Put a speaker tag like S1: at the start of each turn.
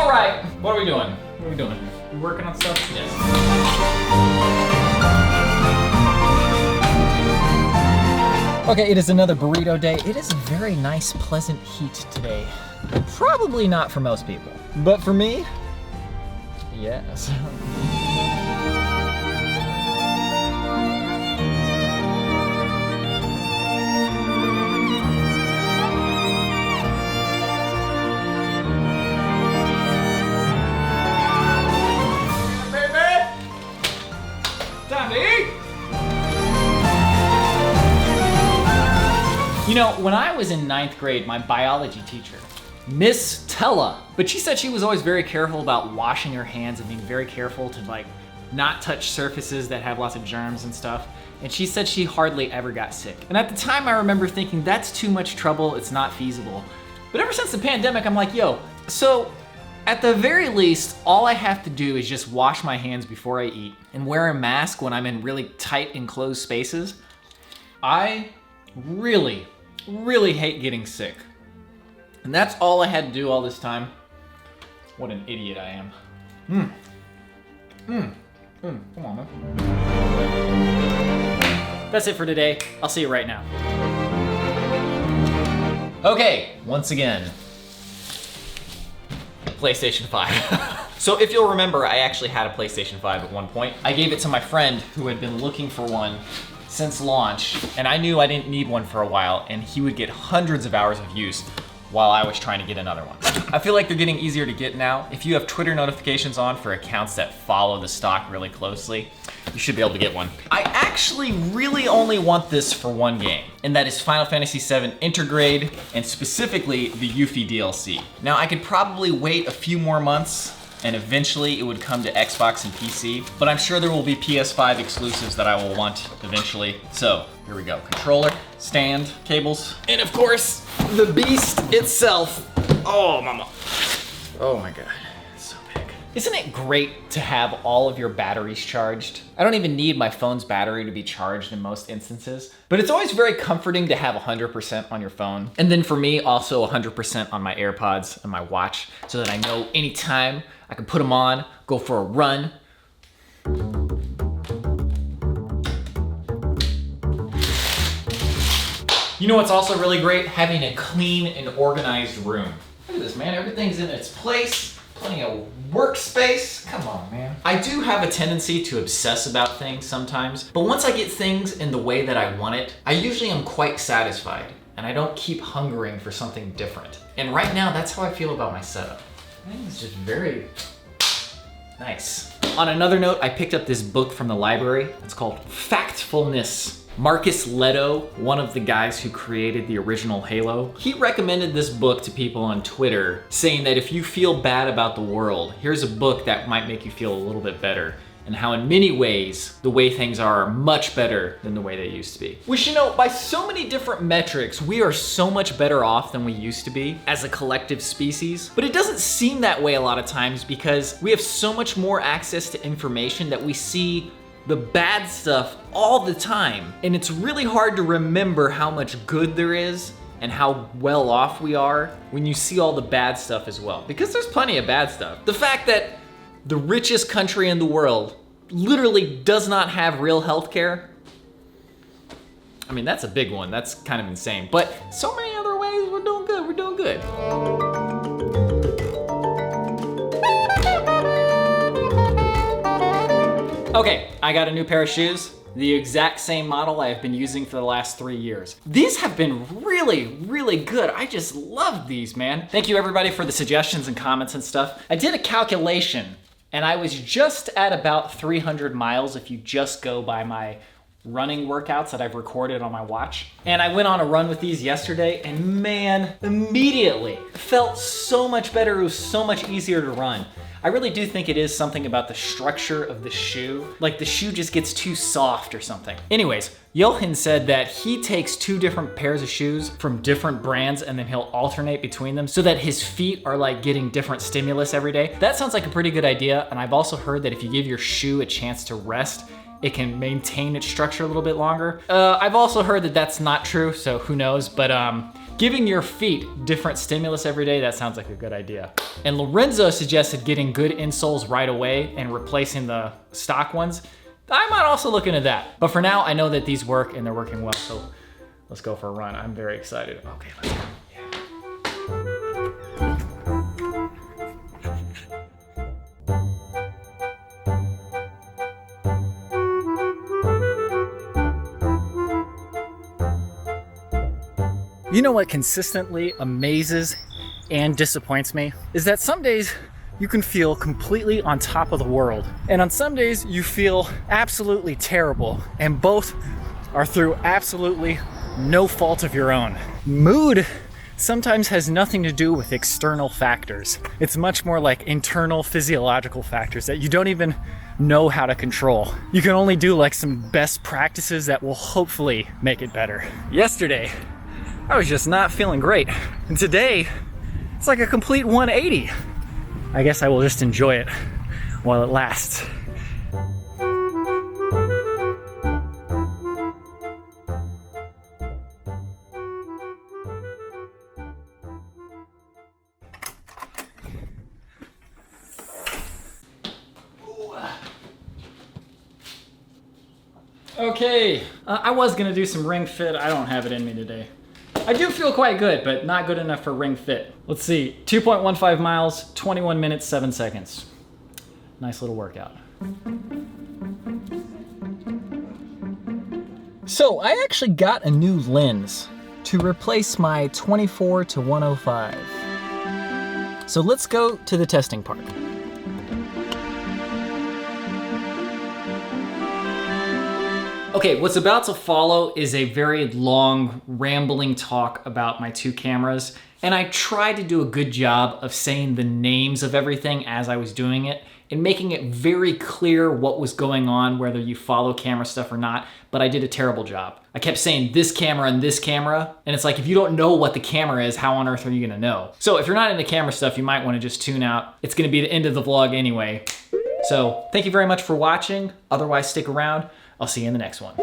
S1: All right, what are we doing? What are we doing? We working on stuff? Yes. Okay, it is another burrito day. It is a very nice, pleasant heat today. Probably not for most people, but for me, yes. You know, when I was in 9th grade, my biology teacher, Miss Tella, but she said she was always very careful about washing her hands and being very careful to like not touch surfaces that have lots of germs and stuff. And she said she hardly ever got sick. And at the time I remember thinking that's too much trouble, it's not feasible. But ever since the pandemic, I'm like, yo, so at the very least, all I have to do is just wash my hands before I eat and wear a mask when I'm in really tight enclosed spaces. I really hate getting sick. And that's all I had to do all this time. What an idiot I am. Come on, man. That's it for today. I'll see you right now. Okay, once again, PlayStation 5. So if you'll remember, I actually had a PlayStation 5 at one point. I gave it to my friend who had been looking for one since launch, and I knew I didn't need one for a while, and he would get hundreds of hours of use while I was trying to get another one. I feel like they're getting easier to get now. If you have Twitter notifications on for accounts that follow the stock really closely, you should be able to get one. I actually really only want this for one game, and that is Final Fantasy VII Intergrade, and specifically the Yuffie DLC. Now I could probably wait a few more months, and eventually it would come to Xbox and PC, but I'm sure there will be PS5 exclusives that I will want eventually. So here we go, controller, stand, cables, and of course, the beast itself. Oh, mama. Oh my God, it's so big. Isn't it great to have all of your batteries charged? I don't even need my phone's battery to be charged in most instances, but it's always very comforting to have 100% on your phone. And then for me, also 100% on my AirPods and my watch, so that I know anytime I can put them on, go for a run. You know what's also really great? Having a clean and organized room. Look at this, man, everything's in its place. Plenty of workspace. Come on, man. I do have a tendency to obsess about things sometimes, but once I get things in the way that I want it, I usually am quite satisfied, and I don't keep hungering for something different. And right now, that's how I feel about my setup. I think it's just very nice. On another note, I picked up this book from the library. It's called Factfulness. Marcus Leto, one of the guys who created the original Halo, he recommended this book to people on Twitter, saying that if you feel bad about the world, here's a book that might make you feel a little bit better, and how in many ways, the way things are much better than the way they used to be. Which, you know, by so many different metrics, we are so much better off than we used to be as a collective species. But it doesn't seem that way a lot of times because we have so much more access to information that we see the bad stuff all the time. And it's really hard to remember how much good there is and how well off we are when you see all the bad stuff as well. Because there's plenty of bad stuff. The fact that the richest country in the world literally does not have real healthcare, I mean, that's a big one. That's kind of insane. But so many other ways, we're doing good. We're doing good. Okay, I got a new pair of shoes. The exact same model I have been using for the last 3 years. These have been really good. I just love these, man. Thank you everybody for the suggestions and comments and stuff. I did a calculation and I was just at about 300 miles if you just go by my running workouts that I've recorded on my watch. And I went on a run with these yesterday and man, immediately felt so much better. It was so much easier to run. I really do think it is something about the structure of the shoe. Like the shoe just gets too soft or something. Anyways, Johan said that he takes 2 different pairs of shoes from different brands and then he'll alternate between them so that his feet are like getting different stimulus every day. That sounds like a pretty good idea. And I've also heard that if you give your shoe a chance to rest, it can maintain its structure a little bit longer. I've also heard that that's not true, so who knows, but
S2: Giving your feet different stimulus every day, that sounds like a good idea. And Lorenzo suggested getting good insoles right away and replacing the stock ones. I might also look into that. But for now, I know that these work and they're working well, so let's go for a run. I'm very excited. Okay, let's go. You know what consistently amazes and disappoints me? Is that some days you can feel completely on top of the world, and on some days you feel absolutely terrible, and both are through absolutely no fault of your own. Mood sometimes has nothing to do with external factors. It's much more like internal physiological factors that you don't even know how to control. You can only do like some best practices that will hopefully make it better. Yesterday, I was just not feeling great. And today, it's like a complete 180. I guess I will just enjoy it while it lasts. Okay, I was gonna do some ring fit. I don't have it in me today. I do feel quite good, but not good enough for ring fit. Let's see, 2.15 miles, 21 minutes, 7 seconds. Nice little workout. So I actually got a new lens to replace my 24 to 105. So let's go to the testing part. Okay, what's about to follow is a very long, rambling talk about my two cameras, and I tried to do a good job of saying the names of everything as I was doing it and making it very clear what was going on, whether you follow camera stuff or not, but I did a terrible job. I kept saying this camera and this camera, and it's like, if you don't know what the camera is, how on earth are you gonna know? So if you're not into camera stuff, you might wanna just tune out. It's gonna be the end of the vlog anyway. So thank you very much for watching. Otherwise, stick around. I'll see you in the next one.